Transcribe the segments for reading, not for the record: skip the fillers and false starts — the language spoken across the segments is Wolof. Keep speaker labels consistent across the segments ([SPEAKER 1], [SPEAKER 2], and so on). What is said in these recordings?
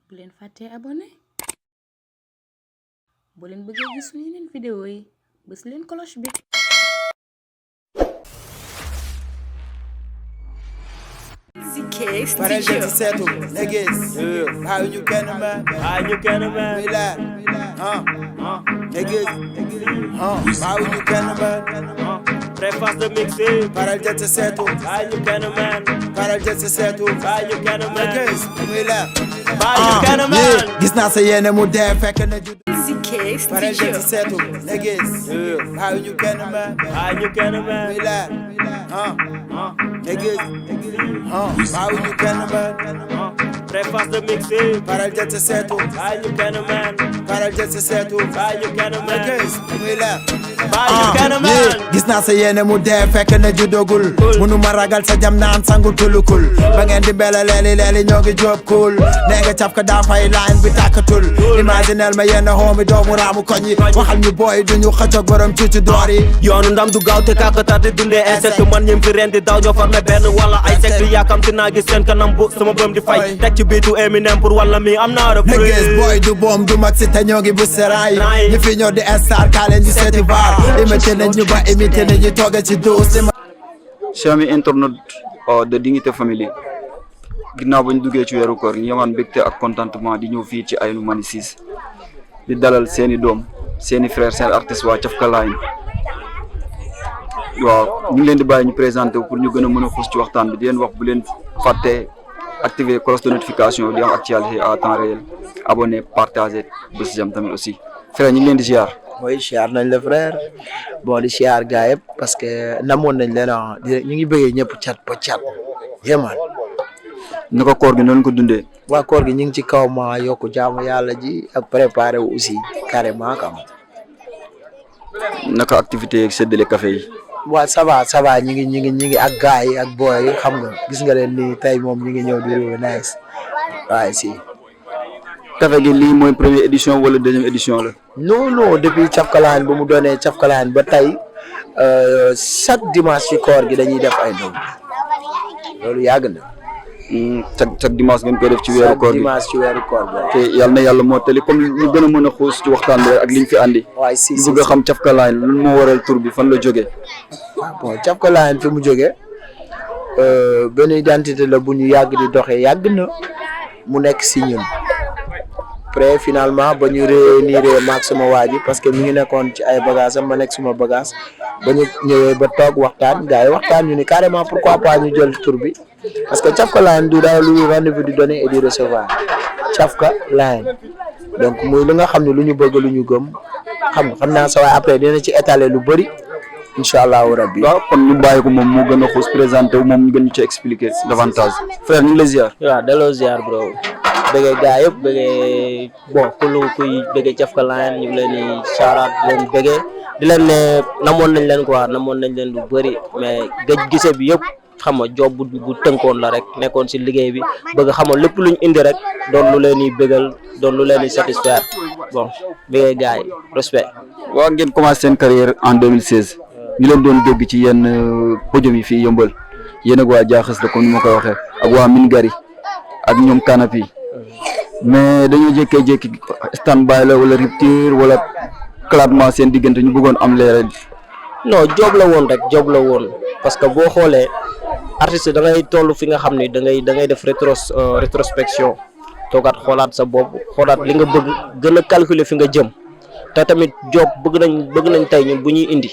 [SPEAKER 1] bu leen fàttee abonné bu leen bëggee gis suñu yeneen vidéo yi bës leen cloche bi.
[SPEAKER 2] Para gente settle, niggas. How you can man?
[SPEAKER 3] How you can man?
[SPEAKER 2] We like, niggas. How you can man?
[SPEAKER 3] Breakfast the mixtape.
[SPEAKER 2] Para gente settle,
[SPEAKER 3] How you can man?
[SPEAKER 2] para gente settle.
[SPEAKER 3] How you can man?
[SPEAKER 2] Niggas, we like.
[SPEAKER 3] How you can man?
[SPEAKER 2] Gis naa sa yéene mu dee fekk na judd.
[SPEAKER 4] CK
[SPEAKER 2] Para gente
[SPEAKER 4] Studio.
[SPEAKER 2] settle, niggas. How you can man?
[SPEAKER 3] How you can man?
[SPEAKER 2] We like, niggas. How you can man?
[SPEAKER 3] Breakfast the mixtape.
[SPEAKER 2] Para gente settle,
[SPEAKER 3] How you can man?
[SPEAKER 2] para gente settle.
[SPEAKER 3] How you can man?
[SPEAKER 2] Niggas, we like.
[SPEAKER 3] How you can man?
[SPEAKER 2] Gis naa sa yéene mu dee fekk na juddogul munuma ragal sa jam naan sangu tulukul ba ngeen di bela leeli ñoo ngi job cool nee nga cap ka daa fay line bi tàkkatul imaginel ma yenn xoomi doomu raamu koñ yi waxal ñu booy duñu xëccoog borom cuucu door yi
[SPEAKER 3] yoonu ndam du gaaw te kàkkatar di dundee insecte man ñim fi ren di daw ñoo formé benn wala ay secte yaakamti naa gis seen kanam bu sama bëm di fay teg ci biitu Eminem pour wala mi am naa rek
[SPEAKER 2] niggas booy du boom du mag si te ñoo ngi bu seraay ñi fi ñoo di star kaaleen ñu seeti vaar imité nañ ñu ba imité nañ ñu tooga ci duus
[SPEAKER 5] Chers amis internautes de Dignité Family ginnaaw ba ñu duggee ci weeru koor ñu yamaan mbégte ak contentement di ñëw fii ci Aynou Many 6 di dalal seeni doom seeni frère seen artiste waa Thiafka Line waaw ñu ngi leen di bàyyi ñu présenté pour ñu gën a mën a xuus ci waxtaan bi di leen wax bu leen fàtte activer cloche de notification di am actualité à temps réel abonné partager bés jam tamit aussi frère ñu ngi leen di ziar.
[SPEAKER 6] mooy siyaar nañ la frère bon di siyaar gaa yëpp parce que namoon nañ leen ñu ngi bëggee ñëpp cat ba cat yéemaan
[SPEAKER 5] naka koor gi noonu ko dundee.
[SPEAKER 6] waa koor gi ñu ngi ci kaw ma yokku jaamu yàlla ji ak préparé wu aussi carrément kam
[SPEAKER 5] naka activité yeeg séddale café yi.
[SPEAKER 6] waa ça va ñu ngi ak gaa yi ak booy yi xam nga gis nga leen ni tey moom ñu ngi ñëw di réew nice waaye si
[SPEAKER 5] café gi lii mooy première édition wala deuxième édition la.
[SPEAKER 6] non depuis Thiafka Line ba mu doonee Thiafka Line ba tey chaque dimanche ci koor gi dañuy def ay ndaw loolu yàgg na.
[SPEAKER 5] chaque dimanche ngeen koy def ci weeru koor gi
[SPEAKER 6] dimanche ci weeru koor bi.
[SPEAKER 5] te yal na yàlla moo tali comme ñu gën a mën a xuus ci waxtaan bi ak liñ fi andi.
[SPEAKER 6] waaye si
[SPEAKER 5] ñu bëgg a xam Thiafka Line lan moo waral tur bi fan la jógee.
[SPEAKER 6] bon Thiafka Line fi mu jógee benn identité la bu ñu yàgg di doxee yàgg na mu nekk si ñun. après finalement ba ñu réunir maag sama waa ji parce que mi ngi nekkoon ci ay bagages am ma nekk suma bagage ba ñu ñëwee ba toog waxtaan gars yi waxtaan ñu ni carrément pourquoi pas ñu jël tur bi parce que Thiafka Line du daal lu rendez-vous di donner et di recevoir Thiafka Line donc muy li nga xam ne lu ñu bëgg lu ñu gëm xam naa sa waay après dina ci étaler lu bëri incha allahu rabbi.
[SPEAKER 5] waaw kon ñu bàyyi ko moom moo gën a xuus présenté wu moom ñu gën ñu ci expliquer davantage frère ñu ngi lay ziar.
[SPEAKER 7] waaw delloo ziar bro bëggee gaa yëpp bëggee bon kuy bëggee Thiafka Line ñu ngi leen di saaraat di leen bëggee di leen ne namoon nañ leen quoi namoon nañ leen lu bëri mais gëj gise bi yëpp xam nga job bu tënkoon la rek nekkoon si liggéey bi bëgg xam nga lépp luñ indi rek doon lu leen di bëggal doon lu leen di satisfaire bon bëggee gaa yi respect.
[SPEAKER 5] waaw ngeen commencé seen carrière en 2016 ñu leen doon dégg ci yenn podium yi fii yëmbal yéen ak waa Jaaxas la comme ni ma koy waxee ak waa Mingari ak ñoom Kanapi mais dañoo jékkee-jékki stand by la wala rupture wala classement seen diggante ñu bëggoon am leeral.
[SPEAKER 7] non job la woon rek job la woon parce que boo xoolee artiste da ngay toll fi nga xam ni da ngay def rétrospection toogaat xoolaat sa bopp xoolaat li nga bëgg gën a calculer fi nga jëm te tamit job bëgg nañ tey ñun bu ñuy indi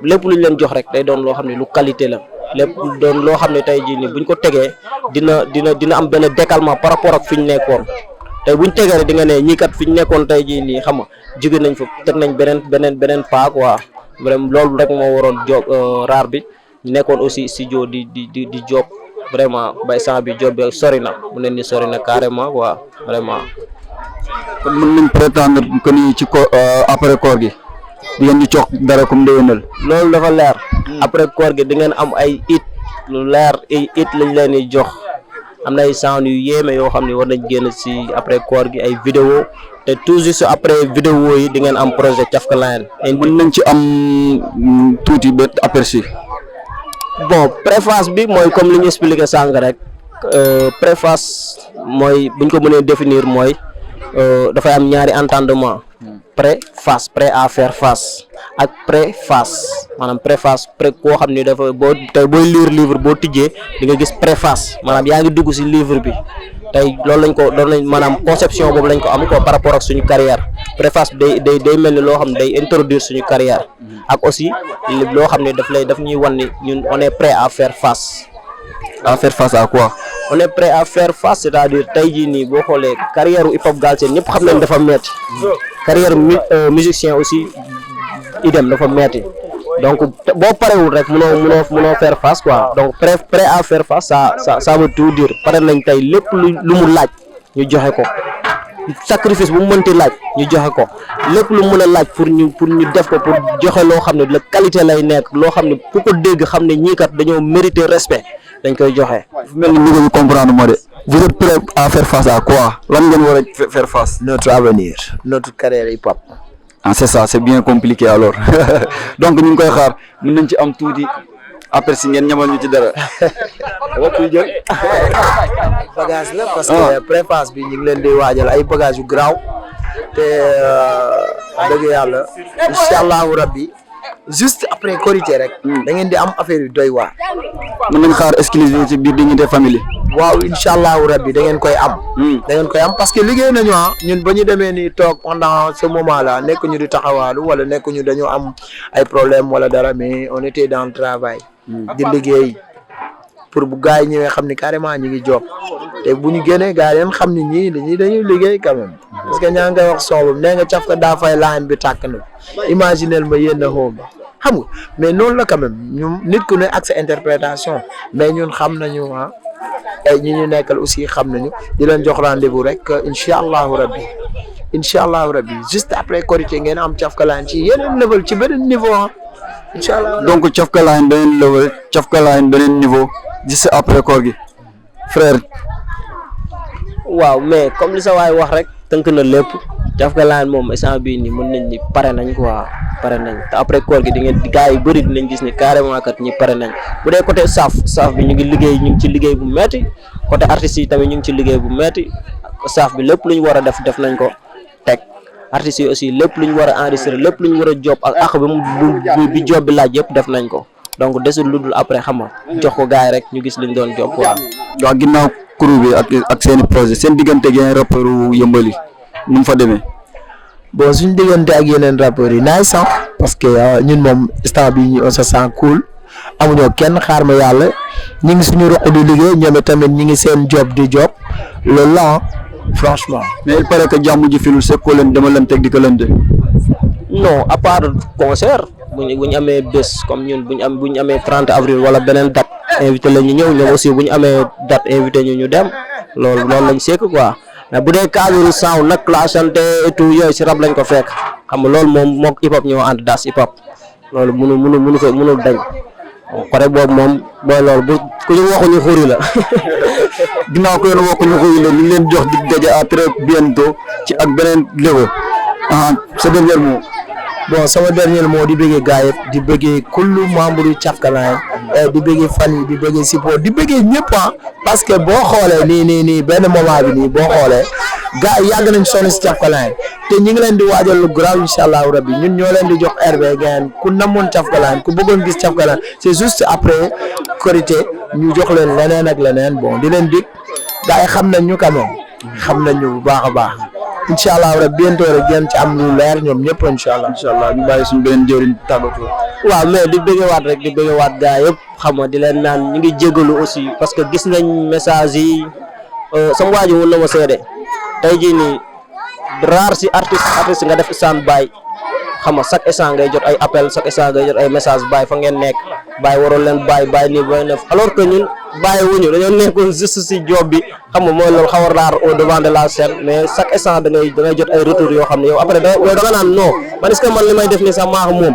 [SPEAKER 7] lépp lu ñu leen jox rek day doon loo xam ne lu qualité la lépp doon loo xam ne tey jii nii buñ ko tegee dina am benn décalement par rapport ak fi ñu nekkoon tey buñ tegee rek di nga ne ñii kat fi ñu nekkoon tey jii nii xam nga jóge nañ fa teg nañ beneen pas quoi vraiment loolu rek moo waroon job raar bi ñu nekkoon aussi studio di job vraiment bay sant bi job bi sori na mu ne ni sori na carrément quoi vraiment.
[SPEAKER 5] kon mën nañ prétendre que ni ci après koor gi di ngeen di cox dara comme déwénal.
[SPEAKER 7] loolu dafa leer après koor gi di ngeen am ay it lu leer ay it lañ leen di jox am na ay sound yu yéeme yoo xam ne war nañ génn si après koor gi ay vidéo te toujours su après vidéo yi di ngeen am projet Thiafka Line.
[SPEAKER 5] mën nañ ci am tuuti ba aperçu.
[SPEAKER 7] bon préface bi mooy comme li ñu expliqué sànq rek préface mooy buñ ko mënee définir mooy dafay am ñaari entendement préface prêt à faire face ak préface maanaam préface koo xam ni dafa boo tey booy lire livre boo tijjee di nga gis préface maanaam yaa ngi dugg ci livre bi tey loolu lañ maanaam conception boobu lañ ko am ko par rapport ak suñu carrière préface bi day mel ni loo xam ne day introduire suñu carrière ak aussi loo xam ne daf ñuy wan ni ñun on est prêt à faire face.
[SPEAKER 5] À faire face à quoi?
[SPEAKER 7] On est prêt à faire face, c'est-à-dire tey jii nii boo xoolee carrière u hip hop Galsen ñëpp xam nañ dafa metti carrière musicien aussi idem dafa metti donc boo parewul rek mënoo faire face quoi donc prêt à faire face ça veut tout dire pare nañ tey lépp lu mu laaj ñu joxe ko sacrifice bu mu mënti laaj ñu joxe ko lépp lu mën a laaj pour ñu def ko pour joxe loo xam ne la qualité lay nekk loo xam ne ku ko dégg xam ne ñii kat dañoo mériter respect dañ koy joxe.
[SPEAKER 5] mel ni ñu ngi comprendre moo de vous êtes prêt à faire face à quoi lan ngeen war a faire face.
[SPEAKER 6] notre avenir notre carrière hip hop.
[SPEAKER 5] Ah c'est ça, c'est bien compliqué alors donc ñu ngi koy xaar mën nañ ci am tuuti après si ngeen ñamal ñu ci dara. waxtu jël.
[SPEAKER 6] bagage la parce que préface bi ñu ngi leen di waajal ay bagage yu garaaw te dëgg yàlla incha allahu rabbi juste après Korité rek. da ngeen di am affaire yu doy waar.
[SPEAKER 5] mën nañ xaar exclusivité ci biir Dignité Family.
[SPEAKER 6] waaw incha allahu rabbi da ngeen koy am. da ngeen koy am parce que liggéey nañu ñun ba ñu demee ni toog pendant ce moment là nekk ñu di taxawaalu wala nekk ñu dañoo am ay problème wala dara mais on était dans le travail. di liggéey pour bu gars yi ñëwee xam ni carrément ñu ngi job te bu ñu génnee gars yi xam ni ñii dañuy liggéey quand même. parce que ñaa ngay wax soobam nee nga caf ka daa fay line bi tàkk na imaginel ma yéen a xoom xam nga mais noonu la quand même ñun nit ku ne ak sa interprétation mais ñun xam nañu ay ñi ñu nekkal aussi xam nañu di leen jox rendez-vous rek incha allahu rabbi juste après Korité ngeen am caf ka line ci yeneen level ci beneen niveau incha allah.
[SPEAKER 5] donc cafka line beneen level cafka line beneen niveau juste après koor gi frère.
[SPEAKER 7] waaw mais comme li sa waay wax rek tënk na lépp cafka line moom instant bii nii mën nañ ni pare nañ quoi pare nañ te après koor gi di ngeen gars yu bëri dinañ gis ni carrément kat ñi pare nañ bu dee côté staff bi ñu ngi ci liggéey bu metti côté artistes yi tamit ñu ngi ci liggéey bu metti staff bi lépp lu ñu war a def nañ ko teg artistes yi aussi lépp lu ñu war a enregistrer lépp lu ñu war a job ak bi job bi laaj yëpp def nañ ko donc desul lu dul après xam nga jox ko gars yi rek ñu gis liñ doon job quoi.
[SPEAKER 5] waaw ginnaaw crew bi ak seen i projet seen diggante ak yeneen rappeurs Yeumbeul yi nu mu fa demee.
[SPEAKER 6] bon suñu diggante ak yeneen rappeurs yi naay sax parce que ñun moom instant bi ñu on se sent cool amuñoo kenn xaar ma yàlla ñi ngi suñu roq di liggéey ñoom tamit ñi ngi seen job di job loolu la franchement.
[SPEAKER 5] mais il paraît que jàmm ji filul sekkoo leen dama leen teg di ko lante.
[SPEAKER 7] non à part concert bu ñu amee bés comme ñun bu ñu amee 30 avril wala beneen date invité la ñu ñëw ñoom aussi bu ñu amee date invité ñu dem loolu lañ sekk quoi mais bu dee cadre sound nag clashante et tout yooyu si rab lañ ko fekk xam nga loolu moom mook hip hop ñoo ànd das hip hop loolu mënu dañ côté boobu moom mooy loolu bu ku ñu waxuñu xuri la.
[SPEAKER 5] ginnaaw ko yéen waxuñu xuri la ñu leen jox di daje à très bientôt ci ak beneen level sa dernier mot.
[SPEAKER 6] bon sama dernier mot di bëggee gars yëpp di bëggee kullu membre yu Cafka Line di bëggee fan yi di bëggee support di bëggee ñëpp parce que boo xoolee nii benn moment bi nii boo xoolee gars yi yàgg nañ sonn si Cafka Line te ñi ngi leen di waajal lu garaaw incha allahu rabbi ñun ñoo leen di jox RB ngeen ku namoon Cafka Line ku bëggoon gis Cafka Line c'est juste après Korité ñu jox leen leneen ak leneen bon di leen dig gars yi xam nañ ñu quand même xam nañ ñu bu baax a baax. incha allah rek bientôt rek ngeen ci am lu leer ñoom ñëpp incha allah
[SPEAKER 5] ñu bàyyi suñu beneen jëwriñ tàggatoo.
[SPEAKER 7] waaw mais di bëggewaat gars yëpp xam nga di leen naan ñu ngi jégalu aussi parce que gis nañ message yi sama waa ji woon na ma seede tey jii nii rare si artiste nga def stand by xam nga chaque instant ngay jot ay appel chaque instant ngay jot ay message bàyyi fa ngeen nekk bàyyi waroon leen bàyyi nii bàyyi neef alors que ñun bàyyi wuñu dañoo nekkoon juste si job bi xam nga mooy loolu xaw a rare au devant de la scène mais chaque instant da ngay jot ay retour yoo xam ne yow après da nga naan non man est-ce que man li may def nii sax maa moom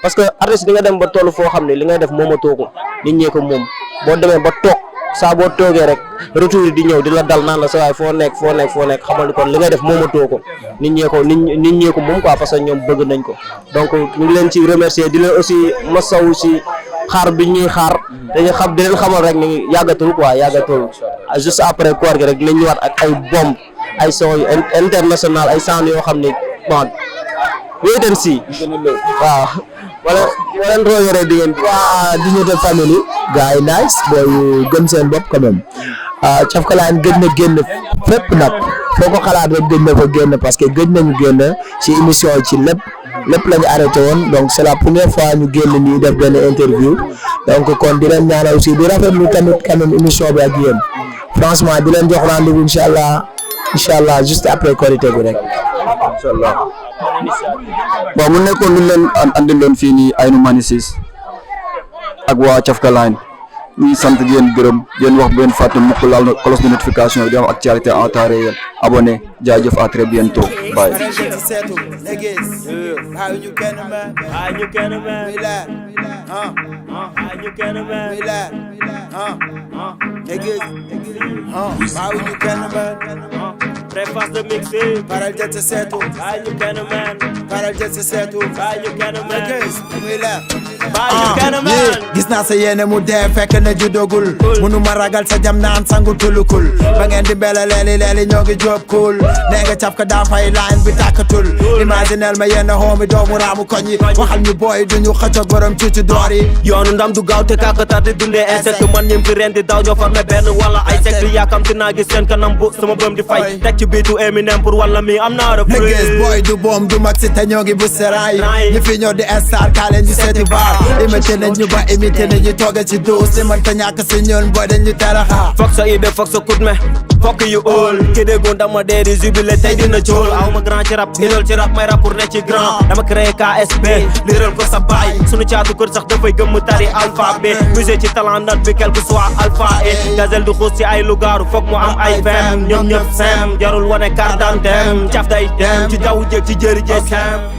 [SPEAKER 7] parce que artiste di nga dem ba toll foo xam ne li ngay def moomatoo ko nit ñee ko moom boo demee ba toog saa boo toogee rek retour yi di ñëw di la dal naan la sa waay foo nekk xamal ni kon li ngay def moomatoo ko nit ñee ko moom quoi parce que ñoom bëgg nañ ko donc ñu ngi leen ci remercier di leen aussi masawu ci xaar bi ñuy xaar dañu xam di leen xamal rek ni yàggatul juste après koor gi rek dinañ ñëwaat ak ay bombe ay son yu international ay sound yoo xam ni bon wait and see waaw wala royore di ngeen
[SPEAKER 6] waa Dignité Family gars yi nice booy gëm seen bopp quand même Thiafkalaine gëj na génn fépp nag foo ko xalaat rek gëj na fa génn parce que gëj nañu génn ci émission yi ci lépp lañu arrêté woon donc c'est la première fois ñu génn nii def benn interview donc kon di leen ñaanal aussi di rafetlu tamit quand même émission bi ak yéen franchement di leen jox rendez-vous incha allah juste après Korité bi rek incha allah.
[SPEAKER 5] bon mu nekkoon lu leen andiloon fii nii Aynou Many 6 ak waa Thiafkalaine ñuy sant di leen gërëm di leen wax bu leen fàtte mukk laal na cloche de notification bi di am actualité en temps réel abonné jaajëf à très bientôt bye.
[SPEAKER 3] Breakfast the mixing.
[SPEAKER 2] Paral jet sa seetu.
[SPEAKER 3] Bye you can man.
[SPEAKER 2] Paral jet sa seetu.
[SPEAKER 3] Bye you can man.
[SPEAKER 2] Bye you can man. Gis naa sa yéene mu dee fekk na juddogul. Munuma ragal sa jam naan sangu tulukul. Ba ngeen di bela leeli ñoo ngi job cool. Nee nga caf ka daa fay line bi tàkkatul. Imaginel ma yenn hoomi doomu raamu koñ yi. Waxal ñu booy duñu xëcc borom cuucu door yi.
[SPEAKER 3] Yoonu ndam du gaaw te kàkkatar di dundee insecte man ñim fi ren di daw ñoo formé benn wala ay secte yaakamti naa gis seen kanam bu sama bëm di fay. Teg ci biitu Eminem pour walla mi am naa rëbb.
[SPEAKER 2] Niggas boy du boom du mag si te ñoo ngi bu seraay. ñi fi ñoo di star kaale ñu seeti bar. imité nañ ñu ba imité nañ ñu tooge ci duus li man ta ñàkk si ñun boy dañ ñu teraxa.
[SPEAKER 3] Foog sa idée foog sa kut me fokk yu óol ki déggoon dama dee di jubilé tey dina cool aw ma grand ci rap idol ci rap may rap pour ne ci grand dama créé KSB liral ko sa baay sunu caatu kër sax dafay gëmm tari alphabet musée ci talent nat bi quel que soit alpha et gazelle du xuus ci ay lugaaru foog mu am ay fem ñoom ñëpp sem jarul wane carte d'identité caf day dem ci jaww jéeg ci jëri jéeg